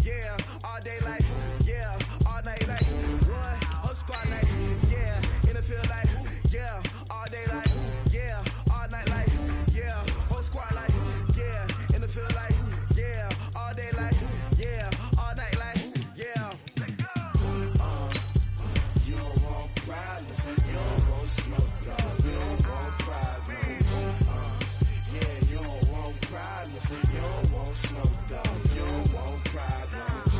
yeah, all day like, yeah, all night like, what? Whole squad like, yeah, in the field like, yeah, all day like, yeah, all night like, yeah, whole squad like, yeah, in the field like, yeah, all day like, yeah, all night like, yeah. You don't want problems, you don't want smoke, dog. You don't want problems, yeah, you don't want problems, you don't want smoke, dog. You don't want problems,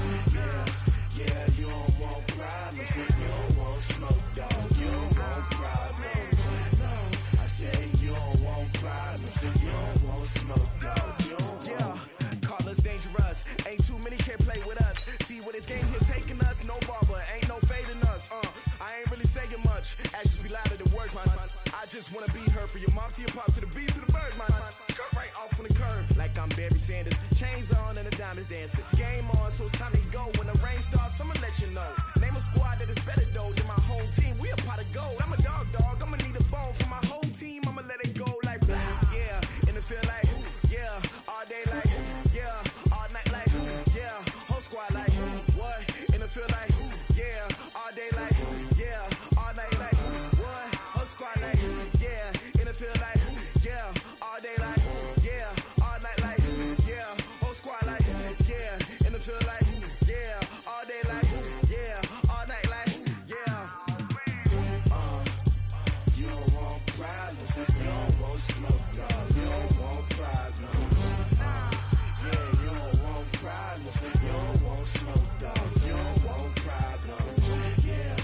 yeah, you don't want problems, you don't want smoke, dog. You don't want problems, no, I say you don't want problems, you don't want smoke, dog. You don't want. Call us dangerous, ain't too many can play with us. See what this game here taking us, no barber, ain't no fading us. I ain't really saying much, actions be louder than words, man. I just wanna be heard for your mom to your pop to the beat to the bird, man. Cut right off on the curb, like I'm Barry Sanders. Chains on and the diamonds dancing. Game on, so it's time to go. When the rain starts, I'ma let you know. Name a squad that is better though than my home team. We a pot of gold. I'm a dog, I'ma need a bone for my whole team. I'ma let it go like, yeah, in the field like, yeah, all day like, yeah, all night like, yeah, whole squad like, what? In the field like, yeah, all day like, yeah, all night like, what? Whole squad like, yeah, in the field like, yeah, all day like, yeah, all night like, yeah, whole squad like, yeah, in the field like, yeah, all day like, yeah, all night like, yeah. You don't want problems, you don't want smoke, no, you don't want problems, yeah, you don't want problems, you don't want smoke, dog, you don't want problems, yeah,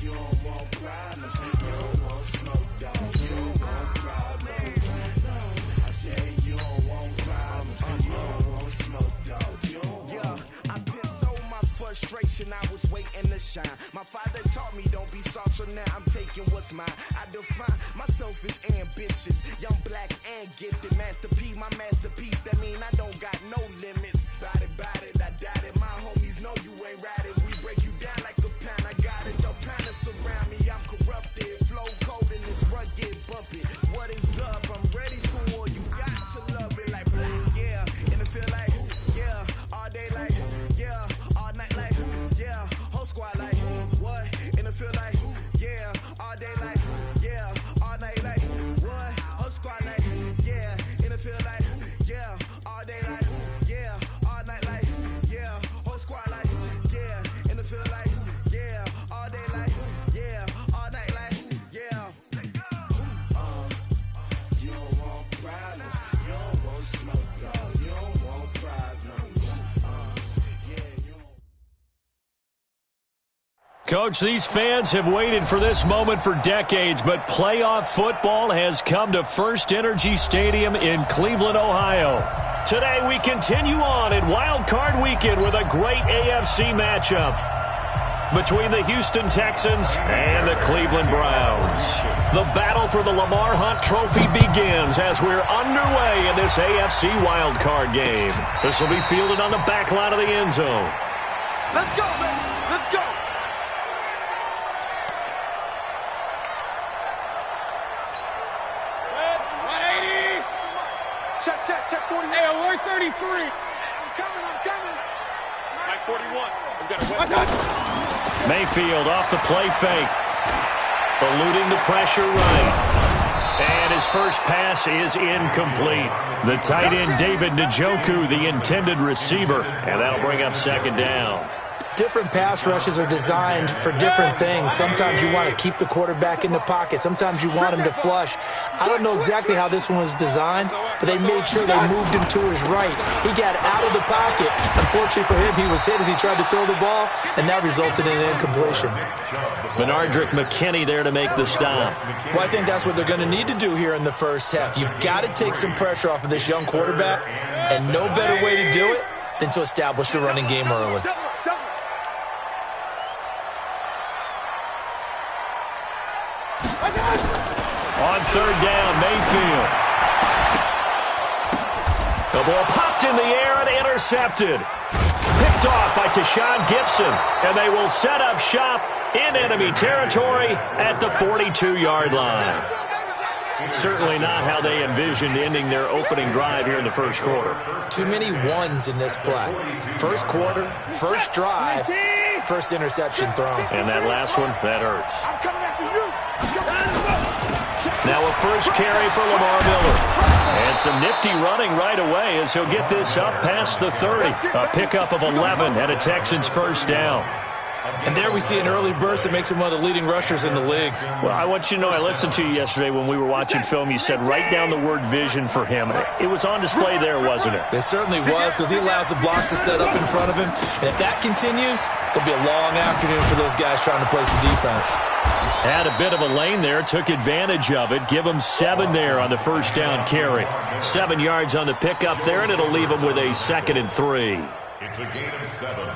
you don't want problems, you don't want smoke, dog, you don't want problems, no, I say you don't want problems, you don't want smoke, dog, you don't want. Yeah, I pissed so my frustration, I was waiting to shine. My father taught me don't be soft, so now I'm taking what's mine. I define myself as ambitious, young, black, and gifted. Master P, my masterpiece, that mean I don't got no limits. Bout it, I doubt it. My homies know you ain't ratted. We break you down like a pound, I got it. Don't pound us around me, I'm corrupted. Flow cold and it's rugged, bump it. What is up? I'm ready for war, you got to love it like black, yeah. In the field like, yeah, all day like, yeah, all night like, yeah, whole squad like, what? In the field like, yeah, all day like, yeah, all night like, what? Whole squad like, yeah, in the field like, yeah, all day like, yeah, all night like, yeah, whole squad like, yeah, in the field like, yeah, all day like, yeah, all night like, yeah. You don't want problems, you don't want smoke, dog, you don't want problems, yeah, you don't. Coach, these fans have waited for this moment for decades, but playoff football has come to First Energy Stadium in Cleveland, Ohio. Today we continue on in Wildcard Weekend with a great AFC matchup between the Houston Texans and the Cleveland Browns. The battle for the Lamar Hunt Trophy begins as we're underway in this AFC Wildcard game. This will be fielded on the back line of the end zone. Let's go, man. Let's go. Check 40. Hey, alert 33. I'm coming. Mike 41. I've got a weapon. Mayfield off the play fake. Eluding the pressure right. And his first pass is incomplete. The tight end, David Njoku, the intended receiver. And that'll bring up second down. Different pass rushes are designed for different things. Sometimes you want to keep the quarterback in the pocket. Sometimes you want him to flush. I don't know exactly how this one was designed, but they made sure they moved him to his right. He got out of the pocket. Unfortunately for him, he was hit as he tried to throw the ball, and that resulted in an incompletion. Benardrick McKinney there to make the stop. Well, I think that's what they're going to need to do here in the first half. You've got to take some pressure off of this young quarterback, and no better way to do it than to establish the running game early. On third down, Mayfield. The ball popped in the air and intercepted. Picked off by Tashawn Gibson, and they will set up shop in enemy territory at the 42-yard line. Certainly not how they envisioned ending their opening drive here in the first quarter. Too many ones in this play. First quarter, first drive, first interception thrown. And that last one, that hurts. I'm coming after you. Now a first carry for Lamar Miller. And some nifty running right away as he'll get this up past the 30. A pickup of 11 and a Texans first down. And there we see an early burst that makes him one of the leading rushers in the league. Well, I want you to know, I listened to you yesterday when we were watching film. You said write down the word vision for him. It was on display there, wasn't it? It certainly was, because he allows the blocks to set up in front of him. And if that continues, there'll be a long afternoon for those guys trying to play some defense. Had a bit of a lane there, took advantage of it. Give him 7 there on the first down carry. 7 yards on the pickup there, and it'll leave him with a 2nd and 3. It's a gain of 7.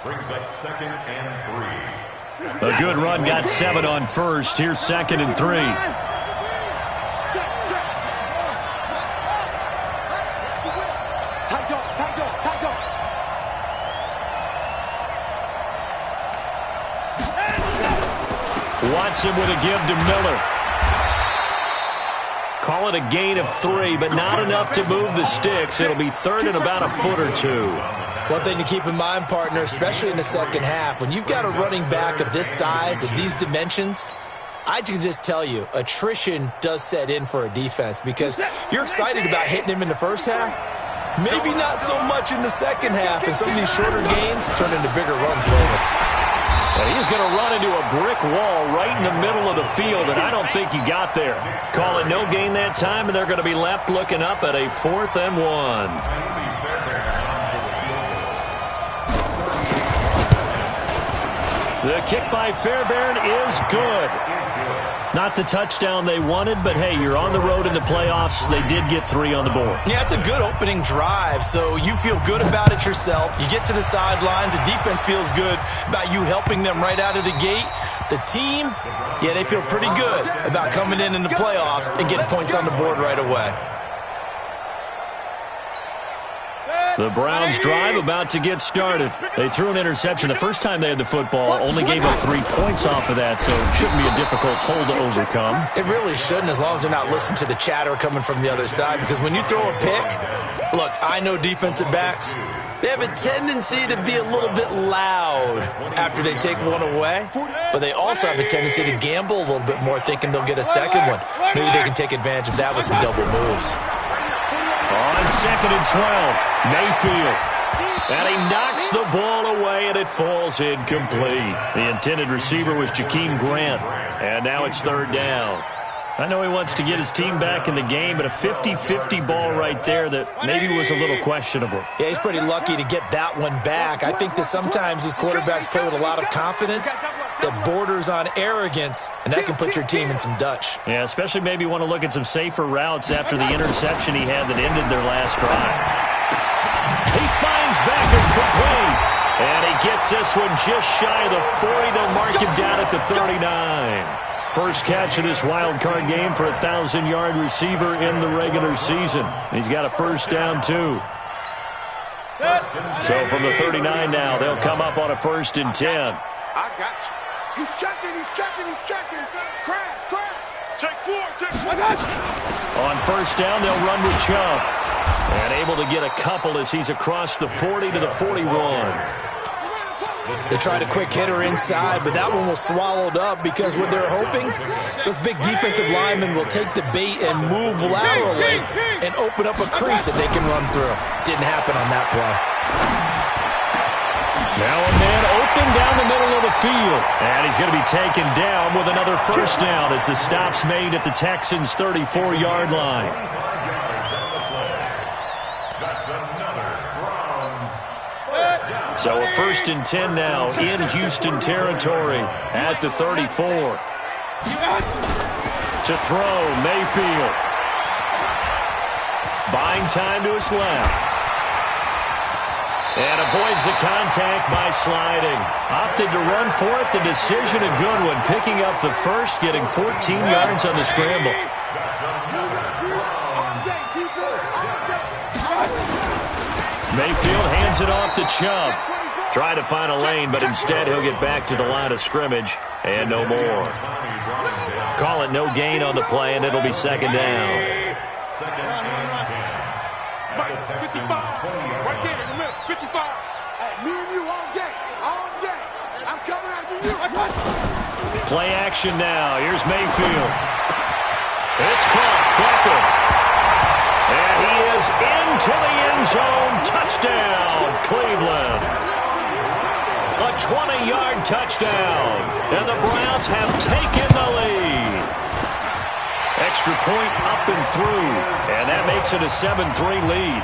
Brings up 2nd and 3. A good run, got 7 on first. Here's 2nd and 3. Watson with a give to Miller. Call it a gain of 3, but not enough to move the sticks. It'll be 3rd and about a foot or 2. One thing to keep in mind, partner, especially in the second half, when you've got a running back of this size, of these dimensions, I can just tell you, attrition does set in for a defense, because you're excited about hitting him in the first half. Maybe not so much in the second half, and some of these shorter gains turn into bigger runs later. Well, he's going to run into a brick wall right in the middle of the field, and I don't think he got there. Call it no gain that time, and they're going to be left looking up at a 4th and 1. The kick by Fairbairn is good. Not the touchdown they wanted, but hey, you're on the road in the playoffs. They did get 3 on the board. Yeah, it's a good opening drive, so you feel good about it yourself. You get to the sidelines. The defense feels good about you helping them right out of the gate. The team, yeah, they feel pretty good about coming in the playoffs and getting points on the board right away. The Browns drive about to get started. They threw an interception the first time they had the football, only gave up 3 points off of that, so it shouldn't be a difficult hole to overcome. It really shouldn't, as long as they're not listening to the chatter coming from the other side, because when you throw a pick, look, I know defensive backs, they have a tendency to be a little bit loud after they take one away, but they also have a tendency to gamble a little bit more, thinking they'll get a second one. Maybe they can take advantage of that with some double moves. On 2nd and 12, Mayfield. And he knocks the ball away, and it falls incomplete. The intended receiver was Jakeem Grant. And now it's 3rd down. I know he wants to get his team back in the game, but a 50-50 ball right there that maybe was a little questionable. Yeah, he's pretty lucky to get that one back. I think that sometimes these quarterbacks play with a lot of confidence that borders on arrogance, and that can put your team in some Dutch. Yeah, especially maybe want to look at some safer routes after the interception he had that ended their last drive. He finds Beckham complete, and he gets this one just shy of the 40. They'll mark him down at the 39. First catch of this wild card game for a 1,000-yard receiver in the regular season. He's got a first down, too. So from the 39 now, they'll come up on a 1st and 10. I got you. He's checking. Crash. Take 4. I got you. On first down, they'll run with Chubb. And able to get a couple as he's across the 40 to the 41. They tried a quick hitter inside, but that one was swallowed up because what they're hoping, those big defensive linemen will take the bait and move laterally and open up a crease that they can run through. Didn't happen on that play. Now a man open down the middle of the field. And he's going to be taken down with another first down as the stop's made at the Texans' 34-yard line. So a 1st and 10 now in Houston territory at the 34. To throw, Mayfield. Buying time to his left. And avoids the contact by sliding. Opted to run for it. The decision a good one. Picking up the first, getting 14 yards on the scramble. Mayfield hands it off to Chubb. Try to find a lane, but instead he'll get back to the line of scrimmage and no more. call it no gain on the play, and it'll be second down. Second and 10. At the Texans' 20-yard Right there in the line. middle, 55. Hey, me and you all day, all day. I'm coming after you. Play action now. Here's Mayfield. It's caught. Beckham. And he is into the end zone. Touchdown, Cleveland. A 20-yard touchdown. And the Browns have taken the lead. Extra point up and through. And that makes it a 7-3 lead.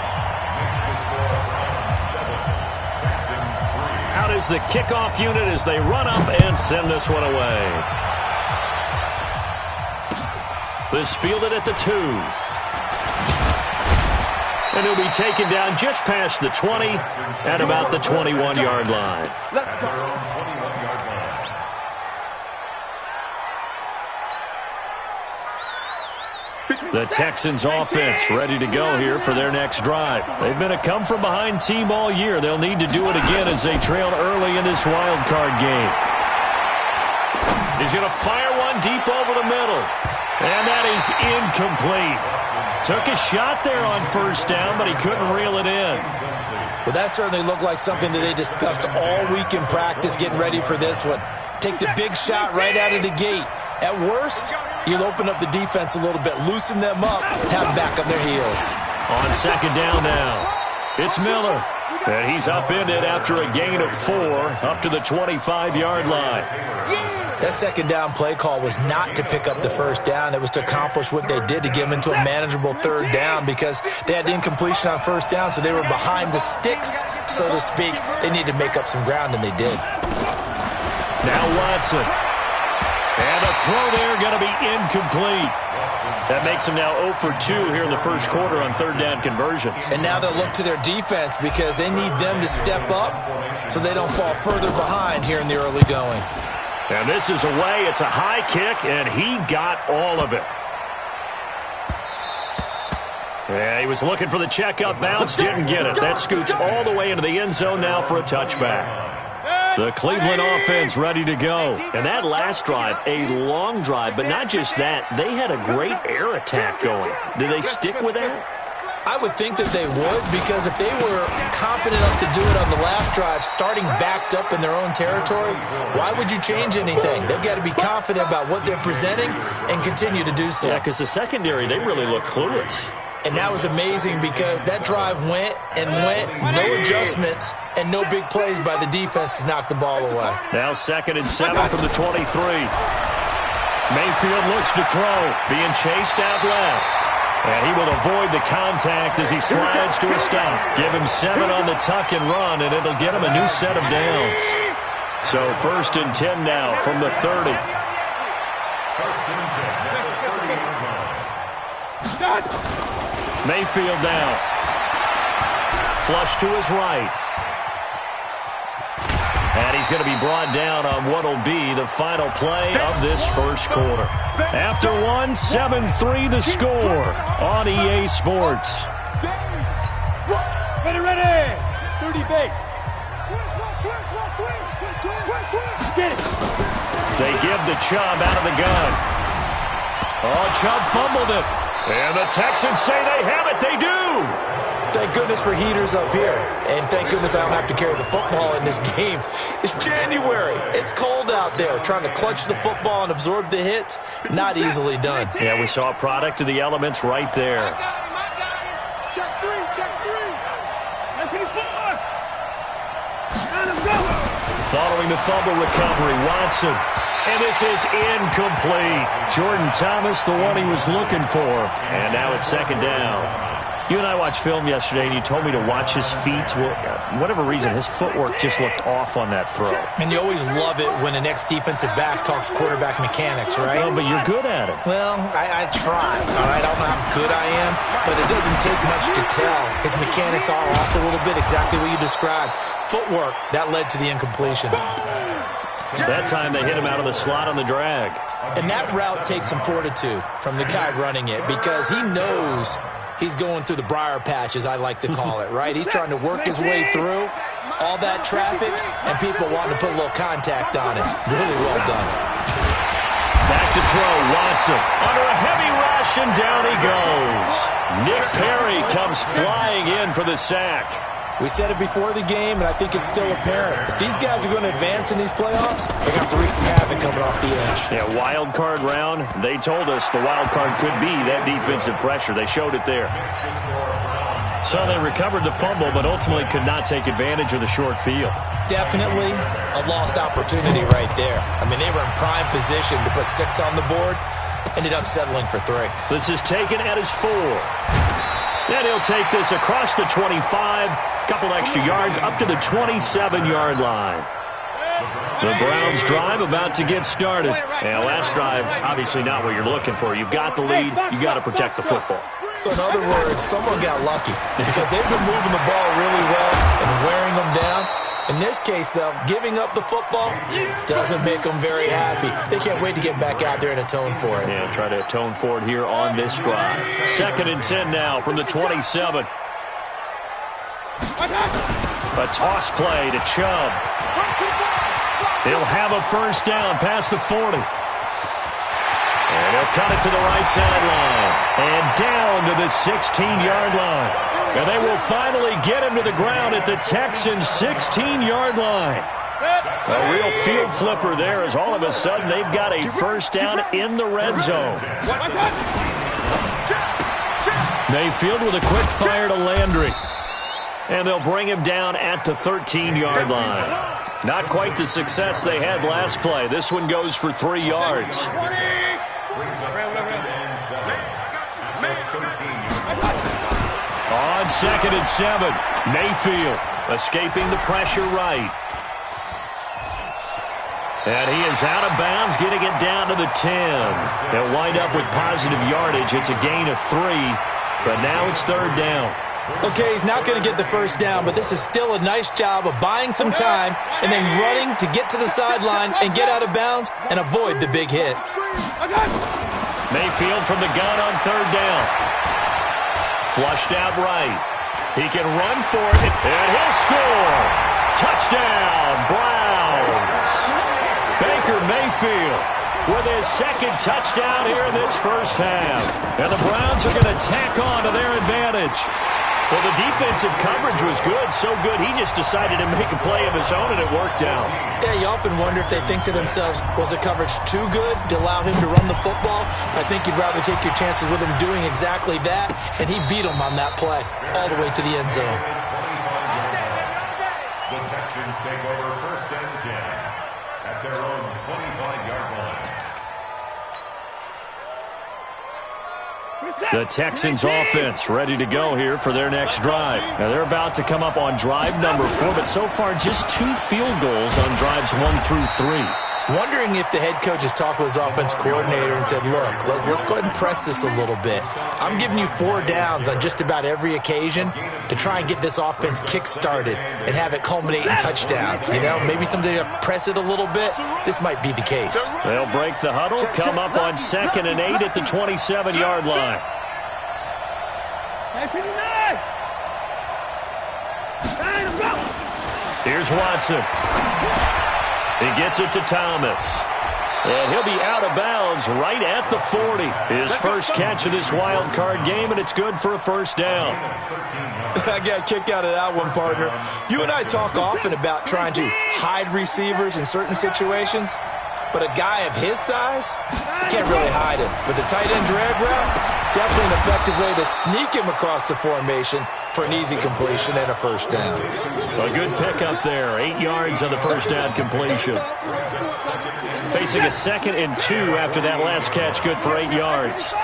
Out is the kickoff unit as they run up and send this one away. This fielded at the 2. And he'll be taken down just past the 20 at about the 21-yard line. Let's go. The Texans offense ready to go here for their next drive. They've been a come-from-behind team all year. They'll need to do it again as they trail early in this wild card game. He's going to fire one deep over the middle. And that is incomplete. Took a shot there on first down, but he couldn't reel it in. Well, that certainly looked like something that they discussed all week in practice getting ready for this one. Take the big shot right out of the gate. At worst, you'll open up the defense a little bit, loosen them up, have them back on their heels. On second down now, it's Miller. And he's upended after a gain of 4 up to the 25-yard line. That second down play call was not to pick up the first down. It was to accomplish what they did to get them into a manageable third down because they had incompletion on first down, so they were behind the sticks, so to speak. They needed to make up some ground, and they did. Now Watson. And a throw there going to be incomplete. That makes them now 0 for 2 here in the first quarter on third down conversions. And now they'll look to their defense because they need them to step up so they don't fall further behind here in the early going. And this is away. It's a high kick, and he got all of it. Yeah, he was looking for the checkup bounce, didn't get it. That scoots all the way into the end zone now for a touchback. The Cleveland offense ready to go. And that last drive, a long drive, but not just that. They had a great air attack going. Do they stick with that? I would think that they would because if they were confident enough to do it on the last drive, starting backed up in their own territory, why would you change anything? They've got to be confident about what they're presenting and continue to do so. Yeah, because the secondary, they really look clueless. And that was amazing because that drive went and went, no adjustments, and no big plays by the defense to knock the ball away. Now 2nd and 7 from the 23. Mayfield looks to throw, being chased out left. And he will avoid the contact as he slides to a stop. Give him 7 on the tuck and run, and it'll get him a new set of downs. So 1st and 10 now from the 30. Mayfield now. Flush to his right. And he's going to be brought down on what will be the final play of this first quarter. After one, 7-3 the score on EA Sports. Ready. 30 base. Get it. They give the Chubb out of the gun. Oh, Chubb fumbled it. And the Texans say they have it. They do. Thank goodness for heaters up here. And thank goodness I don't have to carry the football in this game. It's January. It's cold out there. Trying to clutch the football and absorb the hits, not easily done. Yeah, we saw a product of the elements right there. Check 3. Following the fumble recovery, Watson. And this is incomplete. Jordan Thomas, the one he was looking for. And now it's 2nd down. You and I watched film yesterday, and you told me to watch his feet. Well, for whatever reason, his footwork just looked off on that throw. And you always love it when an ex-defensive back talks quarterback mechanics, right? Well, but you're good at it. Well, I try, all right? I don't know how good I am, but it doesn't take much to tell. His mechanics are off a little bit, exactly what you described. Footwork, that led to the incompletion. That time they hit him out of the slot on the drag. And that route takes some fortitude from the guy running it because he knows he's going through the briar patch, as I like to call it, right? He's trying to work his way through all that traffic and people wanting to put a little contact on it. Really well done. Back to throw. Watson under a heavy rush, and down he goes. Nick Perry comes flying in for the sack. We said it before the game, and I think it's still apparent. If these guys are going to advance in these playoffs, they're going to have to wreak some havoc coming off the edge. Yeah, wild card round. They told us the wild card could be that defensive pressure. They showed it there. So they recovered the fumble, but ultimately could not take advantage of the short field. Definitely a lost opportunity right there. I mean, they were in prime position to put 6 on the board. Ended up settling for 3. This is taken at his 4. And he'll take this across the 25. Couple extra yards up to the 27-yard line. The Browns drive about to get started. And last drive, obviously not what you're looking for. You've got the lead. You got to protect the football. So in other words, someone got lucky because they've been moving the ball really well and wearing them down. In this case, though, giving up the football doesn't make them very happy. They can't wait to get back out there and atone for it. Yeah, try to atone for it here on this drive. 2nd and 10 now from the 27. A toss play to Chubb. He'll have a first down past the 40. And he'll cut it to the right sideline. And down to the 16-yard line. And they will finally get him to the ground at the Texans' 16-yard line. A real field flipper there as all of a sudden they've got a first down in the red zone. Mayfield with a quick fire to Landry. And they'll bring him down at the 13-yard line. Not quite the success they had last play. This one goes for 3 yards. On 2nd and 7, Mayfield escaping the pressure right. And he is out of bounds, getting it down to the 10. They'll wind up with positive yardage. It's a gain of 3, but now it's 3rd down. Okay, he's not going to get the first down, but this is still a nice job of buying some time and then running to get to the sideline and get out of bounds and avoid the big hit. Mayfield from the gun on 3rd down. Flushed out right. He can run for it, and he'll score. Touchdown, Browns. Baker Mayfield with his 2nd touchdown here in this first half. And the Browns are going to tack on to their advantage. Well, the defensive coverage was good, so good he just decided to make a play of his own, and it worked out. Yeah, you often wonder if they think to themselves, was the coverage too good to allow him to run the football? I think you'd rather take your chances with him doing exactly that, and he beat him on that play all the way to the end zone. The Texans take over 1st and 10 at their own 25-yard line. The Texans offense ready to go here for their next drive. Now they're about to come up on drive number 4, but so far just 2 field goals on drives 1 through 3. Wondering if the head coach has talked with his offense coordinator and said, look, let's go ahead and press this a little bit. I'm giving you 4 downs on just about every occasion to try and get this offense kick-started and have it culminate in touchdowns. You know, maybe someday to press it a little bit. This might be the case. They'll break the huddle, come up on 2nd and 8 at the 27-yard line. Here's Watson. He gets it to Thomas. And he'll be out of bounds right at the 40. His first catch of this wild card game, and it's good for a first down. I got a kick out of that one, partner. You and I talk often about trying to hide receivers in certain situations, but a guy of his size can't really hide him. But the tight end drag route, definitely an effective way to sneak him across the formation for an easy completion and a first down. A good pickup there. 8 yards on the first down completion. Facing a 2nd and 2 after that last catch, good for 8 yards.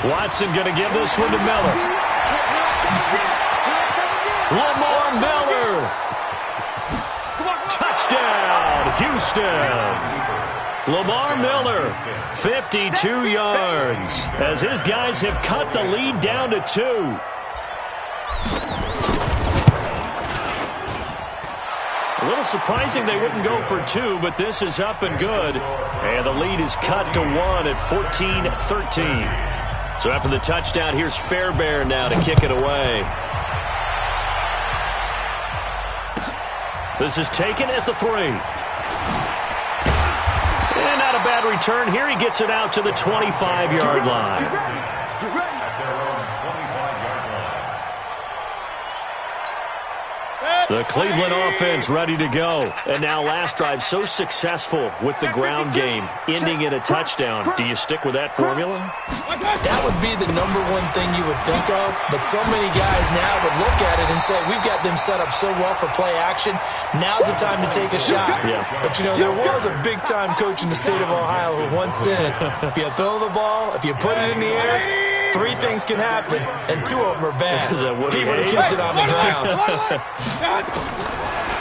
Watson going to give this one to Miller. Lamar Miller. Touchdown, Houston. Lamar Miller, 52 yards, as his guys have cut the lead down to 2. A little surprising they wouldn't go for 2, but this is up and good. And the lead is cut to 1 at 14-13. So after the touchdown, here's Fairbairn now to kick it away. This is taken at the 3. And not a bad return here. He gets it out to the 25-yard line. The Cleveland offense ready to go. And now last drive so successful with the ground game, ending in a touchdown. Do you stick with that formula? That would be the number one thing you would think of, but so many guys now would look at it and say, we've got them set up so well for play action, now's the time to take a shot. Yeah. But, you know, there was a big-time coach in the state of Ohio who once said, if you throw the ball, if you put it in the air, 3 things can happen, and 2 of them are bad. He would have kissed it on the ground.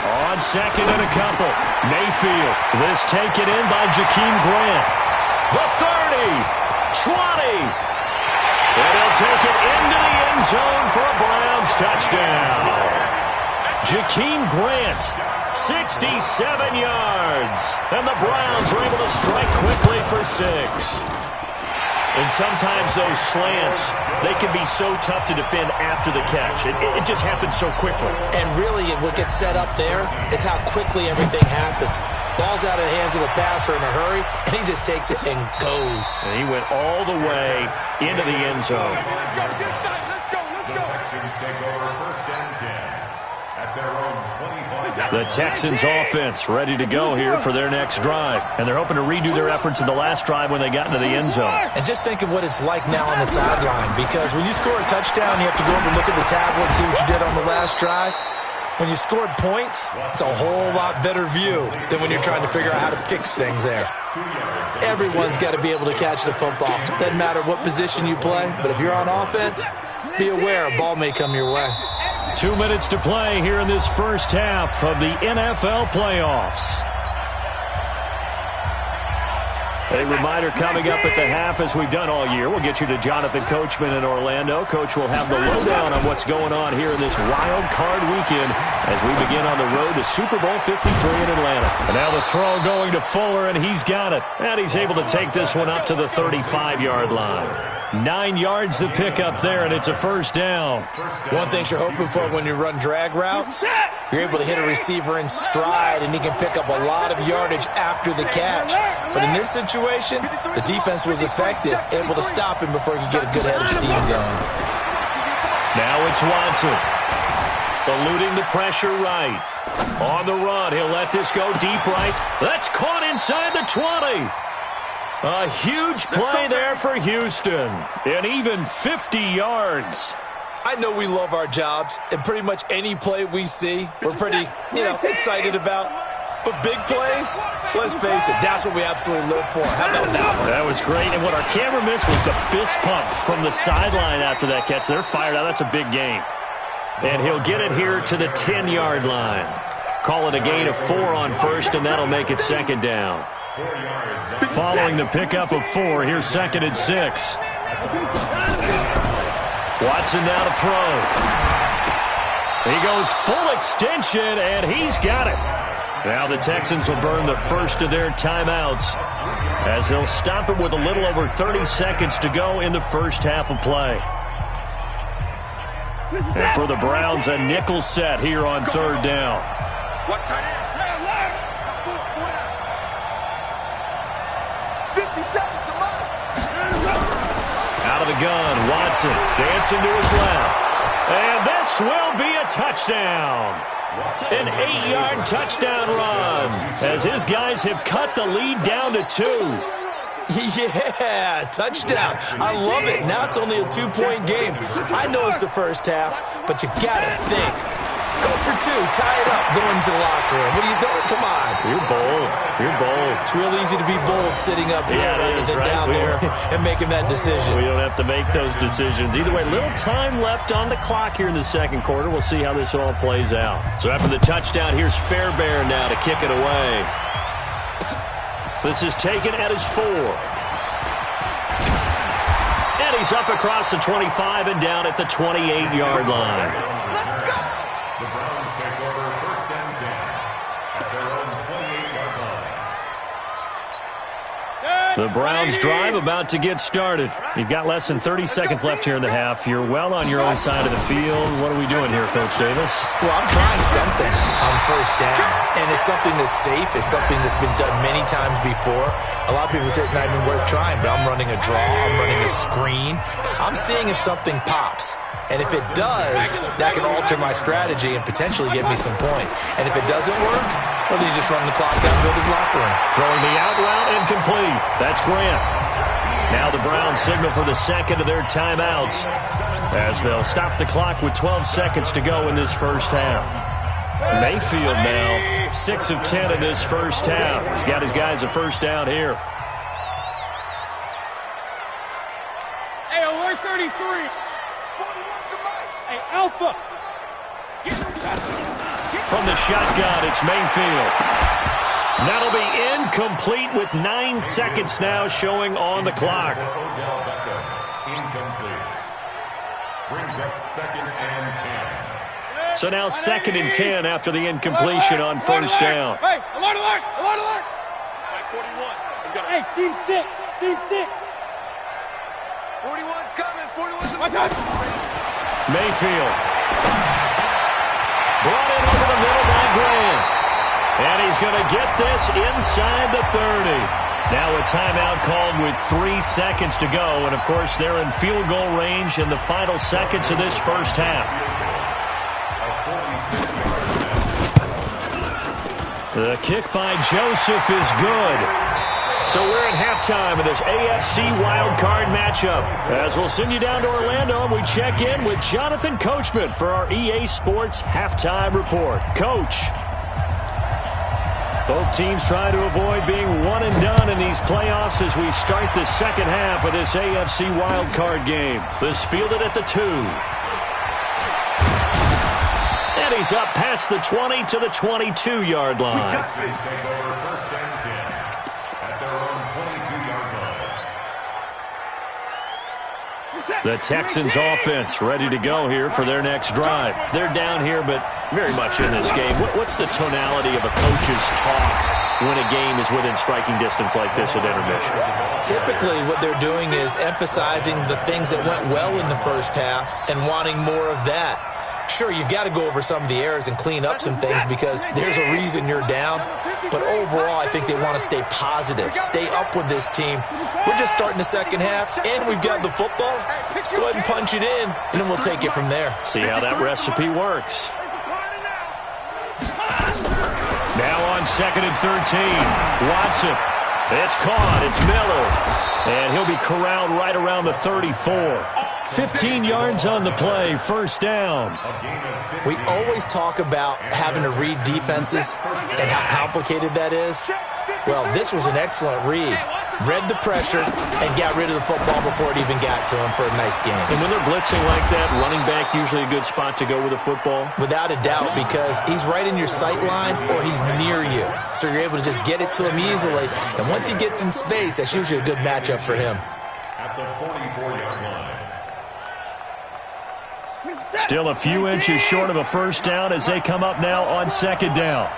On second and a couple, Mayfield. This taken in by Jakeem Grant. The 30, 20. And he'll take it into the end zone for a Browns touchdown. Jakeem Grant, 67 yards. And the Browns are able to strike quickly for 6. And sometimes those slants, they can be so tough to defend after the catch. It just happens so quickly. And really, what gets set up there is how quickly everything happens. Ball's out of the hands of the passer in a hurry, and he just takes it and goes. And he went all the way into the end zone. The Texans take over 1st and 10 at their own 25. The Texans offense ready to go here for their next drive. And they're hoping to redo their efforts in the last drive when they got into the end zone. And just think of what it's like now on the sideline, because when you score a touchdown, you have to go over and look at the tablet and see what you did on the last drive. When you scored points, it's a whole lot better view than when you're trying to figure out how to fix things there. Everyone's got to be able to catch the football. Doesn't matter what position you play, but if you're on offense, be aware a ball may come your way. 2 minutes to play here in this first half of the NFL playoffs. A reminder coming up at the half, as we've done all year. We'll get you to Jonathan Coachman in Orlando. Coach will have the lowdown on what's going on here in this wild card weekend as we begin on the road to Super Bowl 53 in Atlanta. And now the throw going to Fuller, and he's got it. And he's able to take this one up to the 35-yard line. 9 yards to pick up there, and it's a first down. One thing you're hoping for when you run drag routes, you're able to hit a receiver in stride, and he can pick up a lot of yardage after the catch. But in this situation, the defense was effective, able to stop him before he could get a good head of steam going. Now it's Watson. Eluding the pressure right. On the run, he'll let this go deep right. That's caught inside the 20. A huge play there for Houston. And even 50 yards. I know we love our jobs, and pretty much any play we see, we're pretty, excited about. But big plays, let's face it, that's what we absolutely live for. How about that one? That was great. And what our camera missed was the fist pumps from the sideline after that catch. They're fired out. That's a big gain. And he'll get it here to the 10-yard line. Call it a gain of 4 on first, and that'll make it second down. Following the pickup of 4, here's 2nd and 6. Watson now to throw. He goes full extension, and he's got it. Now the Texans will burn the first of their timeouts as they'll stop it with a little over 30 seconds to go in the first half of play. And for the Browns, a nickel set here on 3rd down. Out of the gun, Watson dancing to his left. And this will be a touchdown. An 8-yard touchdown run as his guys have cut the lead down to 2. Yeah, touchdown. I love it. Now it's only a 2-point game. I know it's the first half, but you got to think. Go for 2. Tie it up. Go into the locker room. What are you doing? Come on. You're bold. You're bold. It's real easy to be bold sitting up here rather than down there and making that decision. We don't have to make those decisions. Either way, little time left on the clock here in the second quarter. We'll see how this all plays out. So after the touchdown, here's Fairbairn now to kick it away. This is taken at his 4. And he's up across the 25 and down at the 28-yard line. The Browns take over 1st and 10 at their own 28-yard The Browns drive about to get started. You've got less than 30 seconds left here in the half. You're well on your own side of the field. What are we doing here, Coach Davis? Well, I'm trying something on first down, and it's something that's safe. It's something that's been done many times before. A lot of people say it's not even worth trying, but I'm running a draw. I'm running a screen. I'm seeing if something pops. And if it does, that can alter my strategy and potentially get me some points. And if it doesn't work, well, then you just run the clock down, go to the locker room. Throwing the out route incomplete. That's Grant. Now the Browns signal for the second of their timeouts as they'll stop the clock with 12 seconds to go in this first half. Mayfield now 6 of 10 in this first half. He's got his guys a first down here. Hey, alert 33. Hey, Alpha. From the shotgun, it's Mayfield. That'll be incomplete with 9 seconds now showing on the clock. Incomplete. Brings up 2nd and 10. So now 2nd and 10 after the incompletion on first down. Hey, alert, alert, alert, alert. 41. Hey, team 6, team 6. 41's coming, 41's watch out. Mayfield. Brought in over the middle by Grant. And he's going to get this inside the 30. Now a timeout called with 3 seconds to go. And, of course, they're in field goal range in the final seconds of this first half. The kick by Joseph is good. So we're at halftime of this AFC Wildcard matchup. As we'll send you down to Orlando, and we check in with Jonathan Coachman for our EA Sports Halftime Report. Coach. Both teams try to avoid being one and done in these playoffs as we start the second half of this AFC Wildcard game. This fielded at the 2. And he's up past the 20 to the 22-yard line. The Texans offense ready to go here for their next drive. They're down here, but very much in this game. What's the tonality of a coach's talk when a game is within striking distance like this at intermission? Typically, what they're doing is emphasizing the things that went well in the first half and wanting more of that. Sure, you've got to go over some of the errors and clean up some things because there's a reason you're down. But overall, I think they want to stay positive, stay up with this team. We're just starting the second half, and we've got the football. Let's go ahead and punch it in, and then we'll take it from there. See how that recipe works. Now on 2nd and 13, Watson. It's caught. It's Miller. And he'll be corralled right around the 34. 15 yards on the play, first down. We always talk about having to read defenses and how complicated that is. Well, this was an excellent read. Read the pressure and got rid of the football before it even got to him for a nice game. And when they're blitzing like that, running back usually a good spot to go with the football? Without a doubt, because he's right in your sight line or he's near you. So you're able to just get it to him easily. And once he gets in space, that's usually a good matchup for him. At the 44-yard line. Still a few inches short of a first down as they come up now on 2nd down.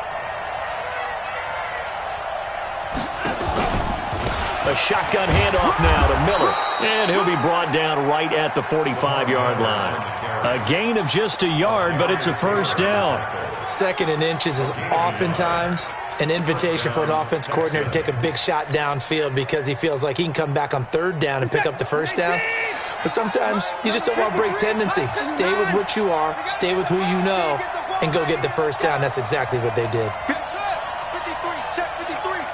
A shotgun handoff now to Miller. And he'll be brought down right at the 45-yard line. A gain of just a yard, but it's a first down. 2nd and inches is oftentimes an invitation for an offense coordinator to take a big shot downfield because he feels like he can come back on 3rd down and pick up the first down. But sometimes you just don't want to break tendency. Stay with what you are, stay with who you know, and go get the first down. That's exactly what they did. 53, check 53.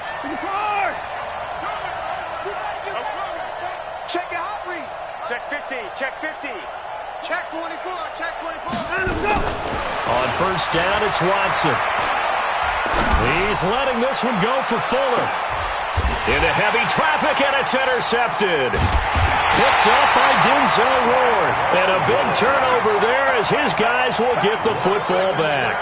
Check your hot read. Check 50, check 50. Check 24, check 24. Let's go. On first down, it's Watson. He's letting this one go for Fuller. Into heavy traffic, and it's intercepted. Picked up by Denzel Ward. And a big turnover there as his guys will get the football back.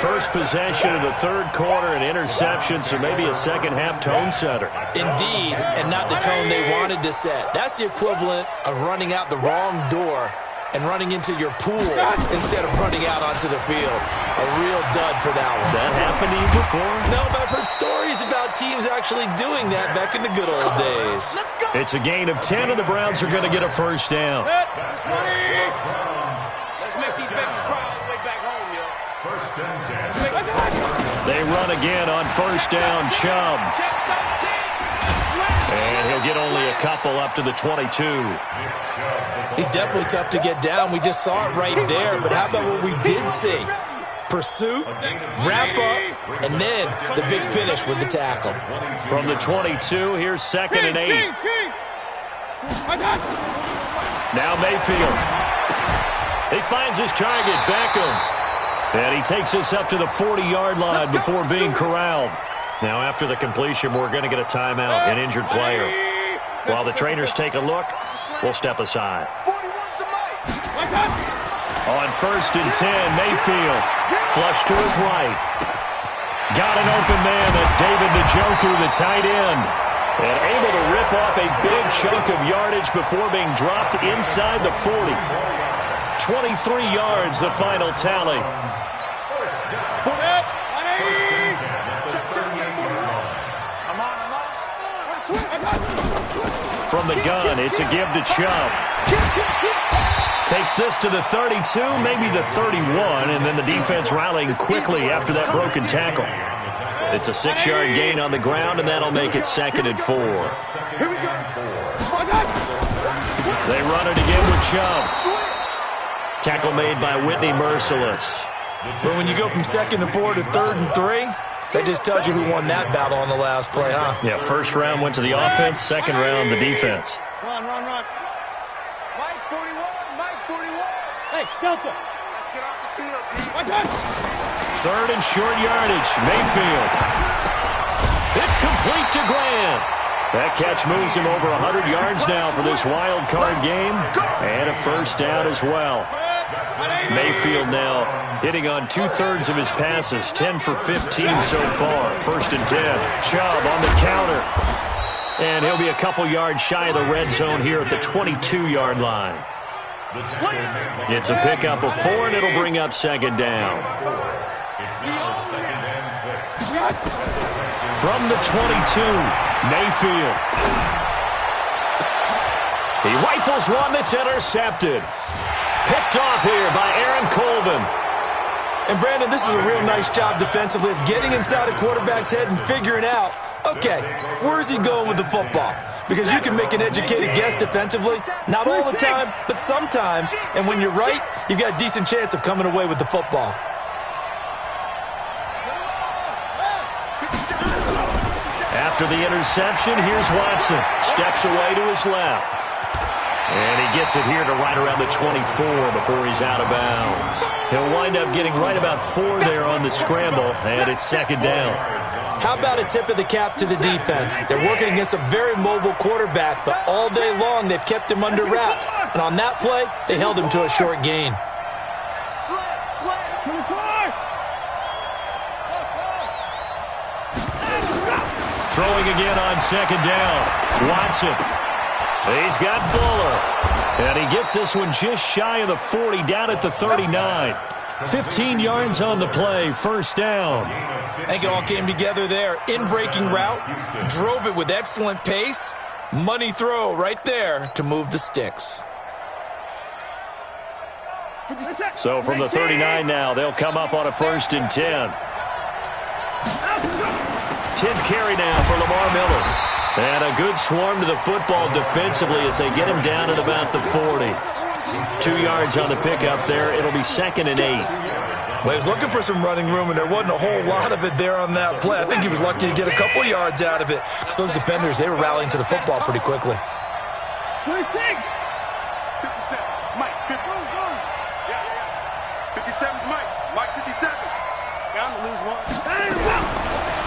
First possession of the 3rd quarter, an interception, so maybe a second-half tone setter. Indeed, and not the tone they wanted to set. That's the equivalent of running out the wrong door and running into your pool instead of running out onto the field. A real dud for that one. Has that happened to you before? No, but I've heard stories about teams actually doing that back in the good old days. It's a gain of 10, and the Browns are going to get a first down. Let's make these babies cry all the way back home, yo. First and 10. They run again on first down, Chubb. And he'll get only a couple up to the 22. He's definitely tough to get down. We just saw it right there. But how about what we did see? Pursuit, wrap up, and then the big finish with the tackle. From the 22, here's second and 8. Now Mayfield. He finds his target, Beckham. And he takes this up to the 40-yard line before being corralled. Now after the completion, we're going to get a timeout, an injured player. While the trainers take a look, we'll step aside. On first and 10, Mayfield. Flush to his right. Got an open man. That's David Njoku, the tight end. And able to rip off a big chunk of yardage before being dropped inside the 40. 23 yards, the final tally. From the gun, it's a give to Chubb. Takes this to the 32, maybe the 31, and then the defense rallying quickly after that broken tackle. It's a 6-yard gain on the ground, and that'll make it second and 4. They run it again with Chubb. Tackle made by Whitney Merciless. But when you go from second and 4 to third and 3, that just tells you who won that battle on the last play, huh? Yeah, first round went to the offense, second round the defense. Run. Mike 41. Hey, Delta. Let's get off the field, D. Third and short yardage, Mayfield. It's complete to Grant. That catch moves him over 100 yards now for this wild card game, and a first down as well. Mayfield now hitting on 2/3 of his passes, 10 for 15 so far. First and 10. Chubb on the counter. And he'll be a couple yards shy of the red zone here at the 22-yard line. It's a pickup of 4, and it'll bring up second down. It's now second and 6. From the 22, Mayfield. He rifles one that's intercepted. Picked off here by Aaron Colvin. And, Brandon, this is a real nice job defensively of getting inside a quarterback's head and figuring out, okay, where's he going with the football? Because you can make an educated guess defensively, not all the time, but sometimes. And when you're right, you've got a decent chance of coming away with the football. After the interception, here's Watson. Steps away to his left. And he gets it here to right around the 24 before he's out of bounds. He'll wind up getting right about 4 there on the scramble, and it's second down. How about a tip of the cap to the defense? They're working against a very mobile quarterback, but all day long they've kept him under wraps. And on that play, they held him to a short gain. Throwing again on second down. Watson. He's got Fuller. And he gets this one just shy of the 40, down at the 39. 15 yards on the play, first down. I think it all came together there. In-breaking route, drove it with excellent pace. Money throw right there to move the sticks. So from the 39 now, they'll come up on a first and 10. 10th carry now for Lamar Miller. And a good swarm to the football defensively as they get him down at about the 40. 2 yards on the pickup there. It'll be second and 8. Well, he was looking for some running room, and there wasn't a whole lot of it there on that play. I think he was lucky to get a couple yards out of it. Because those defenders, they were rallying to the football pretty quickly. 57. Mike, 57. Yeah. 57's Mike. Mike 57. Bound to lose one.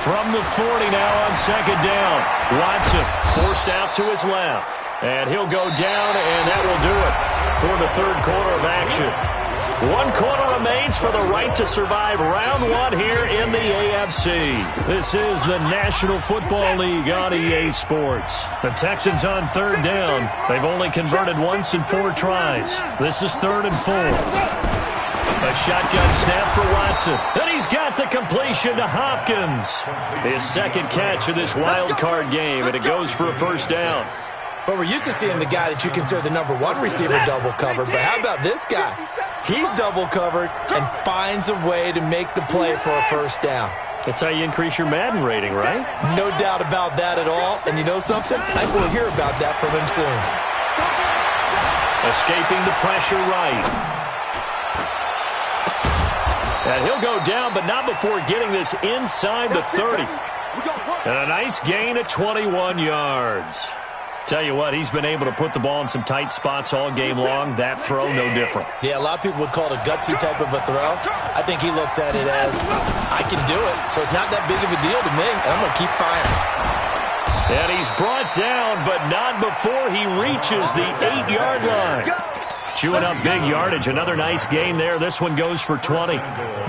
From the 40 now on second down. Watson forced out to his left. And he'll go down, and that will do it for the third quarter of action. One quarter remains for the right to survive round one here in the AFC. This is the National Football League on EA Sports. The Texans on third down. They've only converted once in 4 tries. This is 3rd and 4. A shotgun snap for Watson. And he's got the completion to Hopkins. His second catch of this wild card game, and it goes for a first down. Well, we're used to seeing the guy that you consider the number 1 receiver double covered, but how about this guy? He's double covered and finds a way to make the play for a first down. That's how you increase your Madden rating, right? No doubt about that at all. And you know something? I think we'll hear about that from him soon. Escaping the pressure right. And he'll go down, but not before getting this inside the 30. And a nice gain of 21 yards. Tell you what, he's been able to put the ball in some tight spots all game long. That throw, no different. Yeah, a lot of people would call it a gutsy type of a throw. I think he looks at it as, I can do it, so it's not that big of a deal to me, and I'm going to keep firing. And he's brought down, but not before he reaches the 8-yard line. Chewing up big yardage. Another nice gain there. This one goes for 20.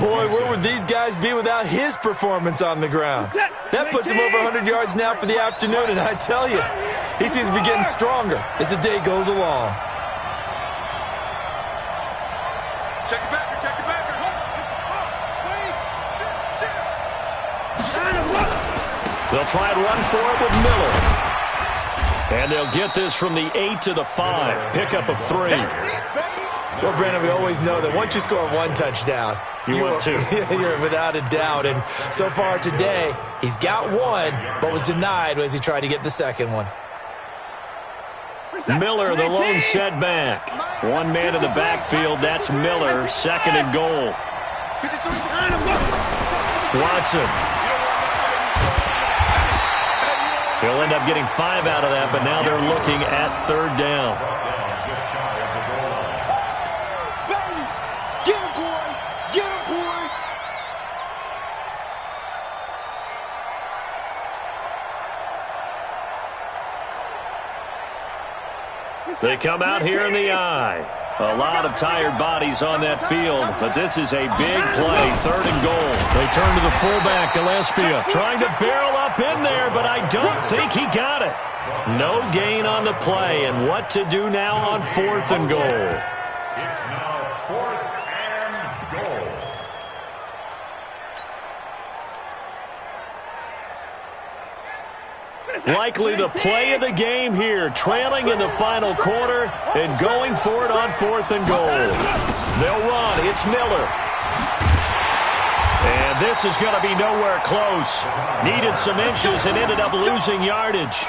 Boy, where would these guys be without his performance on the ground? That puts him over 100 yards now for the afternoon, and I tell you, he seems to be getting stronger as the day goes along. Check it back, check it back. They'll try and run for it with Miller. And they'll get this from the 8 to the 5. Pickup of 3. Well, Brandon, we always know that once you score 1 touchdown, you're 2. You're without a doubt. And so far today, he's got 1, but was denied as he tried to get the second one. Miller, the lone setback. 1 man in the backfield. That's Miller. 2nd and goal. Watson. He'll end up getting 5 out of that, but now they're looking at 3rd down. Get him, boy! Get him, boy! They come out here in the eye. A lot of tired bodies on that field, but this is a big play. 3rd and goal. They turn to the fullback, Gillespie, trying to barrel up in there, but I don't think he got it. No gain on the play, and what to do now on 4th and goal. It's now 4th and goal. Likely the play of the game here, trailing in the final quarter and going for it on 4th and goal. They'll run. It's Miller. And this is going to be nowhere close. Needed some inches and ended up losing yardage.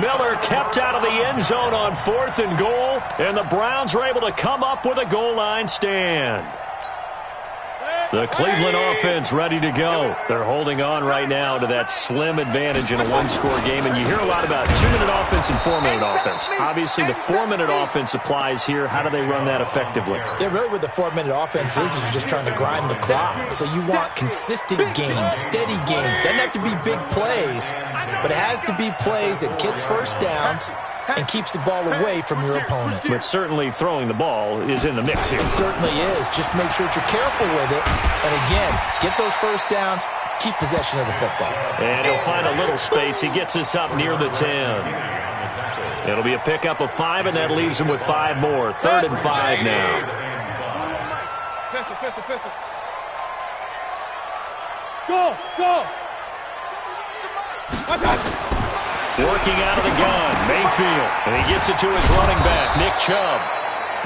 Miller kept out of the end zone on 4th and goal, and the Browns were able to come up with a goal line stand. The Cleveland offense ready to go. They're holding on right now to that slim advantage in a 1-score game. And you hear a lot about 2-minute offense and 4-minute offense. Obviously, the 4-minute offense applies here. How do they run that effectively? Yeah, really what the 4-minute offense is you're just trying to grind the clock. So you want consistent gains, steady gains. Doesn't have to be big plays, but it has to be plays that gets first downs and keeps the ball away from your opponent. But certainly throwing the ball is in the mix here. It certainly is. Just make sure that you're careful with it. And again, get those first downs, keep possession of the football. And he'll find a little space. He gets us up near the 10. It'll be a pickup of 5, and that leaves him with 5 more. 3rd and 5 now. Pistol. Go! Working out of the gun, Mayfield. And he gets it to his running back, Nick Chubb.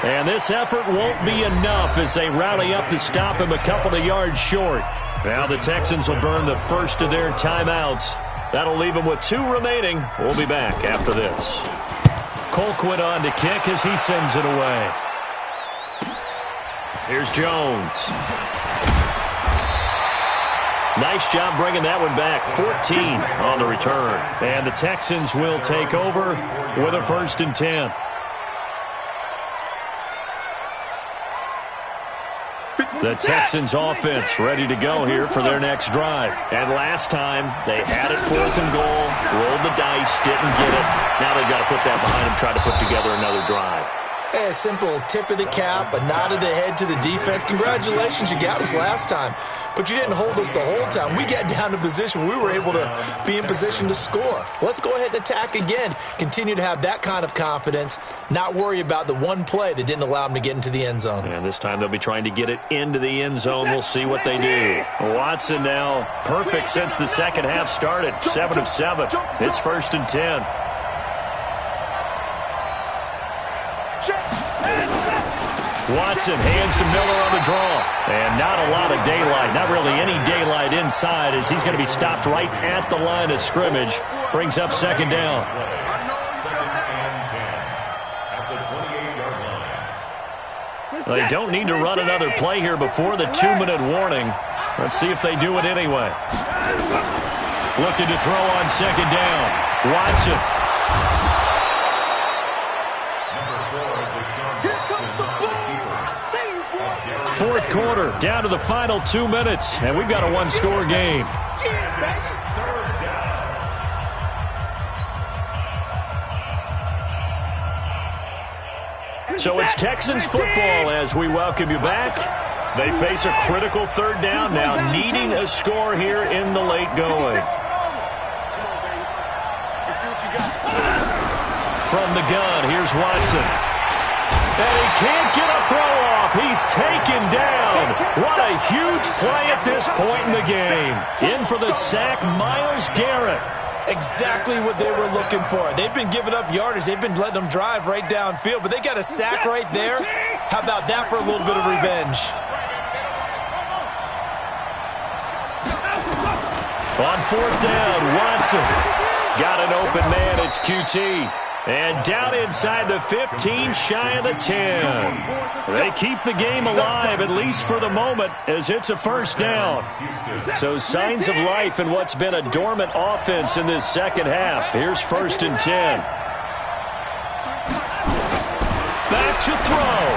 And this effort won't be enough as they rally up to stop him a couple of yards short. Now the Texans will burn the first of their timeouts. That'll leave them with 2 remaining. We'll be back after this. Colquitt on to kick as he sends it away. Here's Jones. Nice job bringing that one back. 14 on the return. And the Texans will take over with a 1st and 10. The Texans offense ready to go here for their next drive. And last time they had it 4th and goal, rolled the dice, didn't get it. Now they've got to put that behind them, try to put together another drive. Hey, a simple tip of the cap, a nod of the head to the defense. Congratulations, you got us last time, but you didn't hold us the whole time. We got down to position. We were able to be in position to score. Let's go ahead and attack again. Continue to have that kind of confidence, not worry about the one play that didn't allow them to get into the end zone. And this time they'll be trying to get it into the end zone. We'll see what they do. Watson now perfect since the second half started. 7 of 7. It's 1st and 10. Watson hands to Miller on the draw. And not a lot of daylight. Not really any daylight inside as he's going to be stopped right at the line of scrimmage. Brings up 2nd down. 2nd and 10 at the 28-yard line. They don't need to run another play here before the 2-minute warning. Let's see if they do it anyway. Looking to throw on 2nd down. Watson. Fourth quarter, down to the final 2 minutes, and we've got a one-score game. So it's Texans football as we welcome you back. They face a critical 3rd down now, needing a score here in the late going. From the gun, here's Watson. And he can't get a throw off. He's taken down. What a huge play at this point in the game. In for the sack, Myles Garrett. Exactly what they were looking for. They've been giving up yardage. They've been letting them drive right downfield, but they got a sack right there. How about that for a little bit of revenge? On 4th down, Watson. Got an open man. It's QT. And down inside the 15, shy of the 10. They keep the game alive, at least for the moment, as it's a 1st down. So signs of life in what's been a dormant offense in this second half. Here's 1st and 10. Back to throw.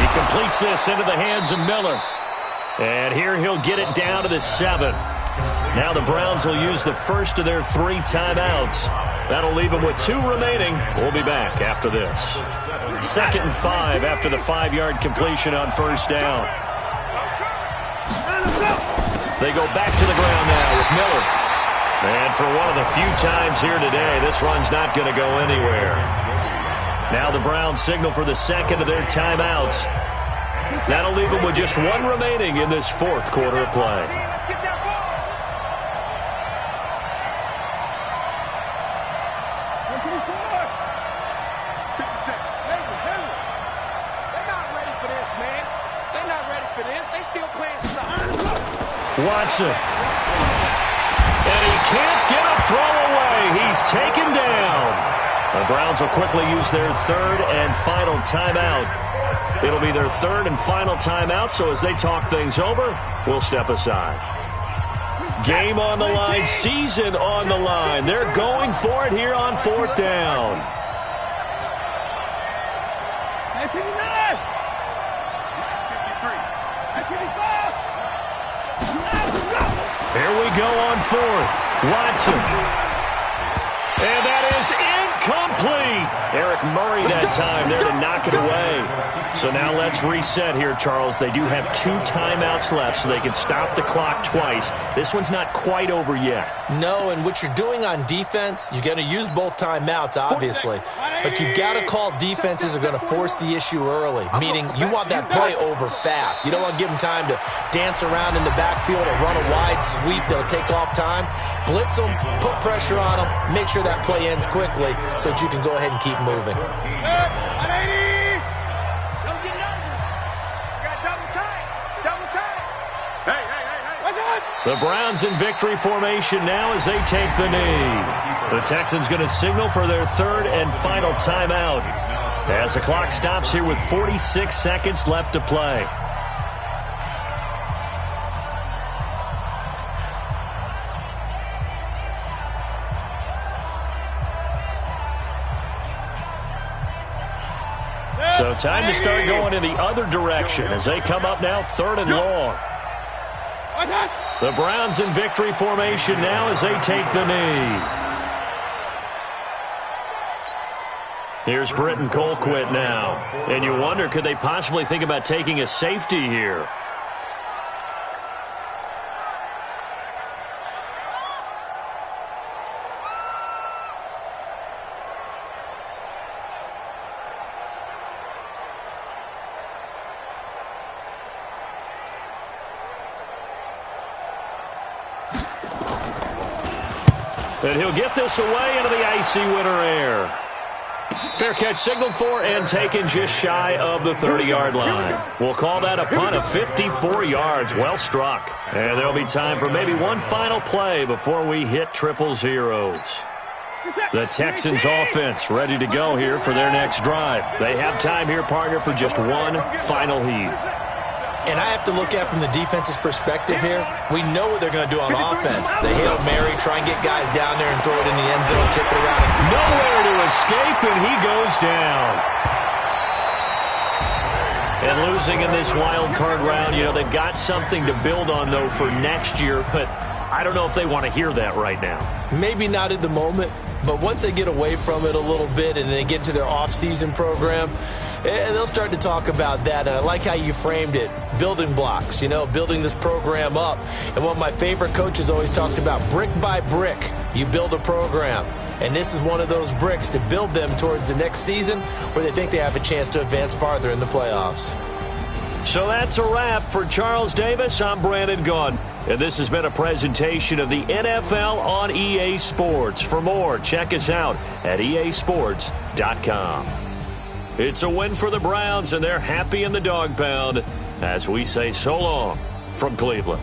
He completes this into the hands of Miller. And here he'll get it down to the 7. Now the Browns will use the first of their 3 timeouts. That'll leave them with 2 remaining. We'll be back after this. 2nd and 5 after the 5-yard completion on 1st down. They go back to the ground now with Miller. And for one of the few times here today, this run's not going to go anywhere. Now the Browns signal for the 2nd of their timeouts. That'll leave them with just 1 remaining in this 4th quarter of play. Watson. And he can't get a throw away. He's taken down. The Browns will quickly use their 3rd and final timeout. It'll be their 3rd and final timeout, so as they talk things over, we'll step aside. Game on the line, season on the line. They're going for it here on 4th down. Here we go on 4th. Watson. And that is incomplete. Eric Murray that time there to knock it away. So now let's reset here, Charles. They do have 2 timeouts left, so they can stop the clock twice. This one's not quite over yet. No, and what you're doing on defense, you're going to use both timeouts, obviously. But you've got to call defenses are going to force the issue early, meaning you want that play over fast. You don't want to give them time to dance around in the backfield or run a wide sweep that'll take off time. Blitz them, put pressure on them, make sure that play ends quickly so that you can go ahead and keep moving. The Browns in victory formation now as they take the knee. The Texans going to signal for their 3rd and final timeout as the clock stops here with 46 seconds left to play. So time to start going in the other direction as they come up now 3rd and long. The Browns in victory formation now as they take the knee. Here's Britton Colquitt now. And you wonder, could they possibly think about taking a safety here? And he'll get this away into the icy winter air. Fair catch signaled for and taken just shy of the 30-yard line. We'll call that a punt of 54 yards. Well struck. And there'll be time for maybe one final play before we hit triple zeros. The Texans offense ready to go here for their next drive. They have time here, partner, for just one final heave. And I have to look at from the defense's perspective here. We know what they're going to do on offense. The Hail Mary, try and get guys down there and throw it in the end zone, tip it around. Nowhere to escape, and he goes down. And losing in this wild card round, you know, they've got something to build on, though, for next year. But I don't know if they want to hear that right now. Maybe not at the moment, but once they get away from it a little bit and they get into their off-season program, and they'll start to talk about that. And I like how you framed it, building blocks, you know, building this program up. And one of my favorite coaches always talks about brick by brick, you build a program. And this is one of those bricks to build them towards the next season where they think they have a chance to advance farther in the playoffs. So that's a wrap for Charles Davis. I'm Brandon Gunn. And this has been a presentation of the NFL on EA Sports. For more, check us out at easports.com. It's a win for the Browns, and they're happy in the dog pound as we say so long from Cleveland.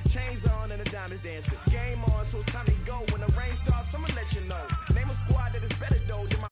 Chains on and the diamonds dancing. Game on, so it's time to go. When the rain starts, I'ma let you know. Name a squad that is better though than my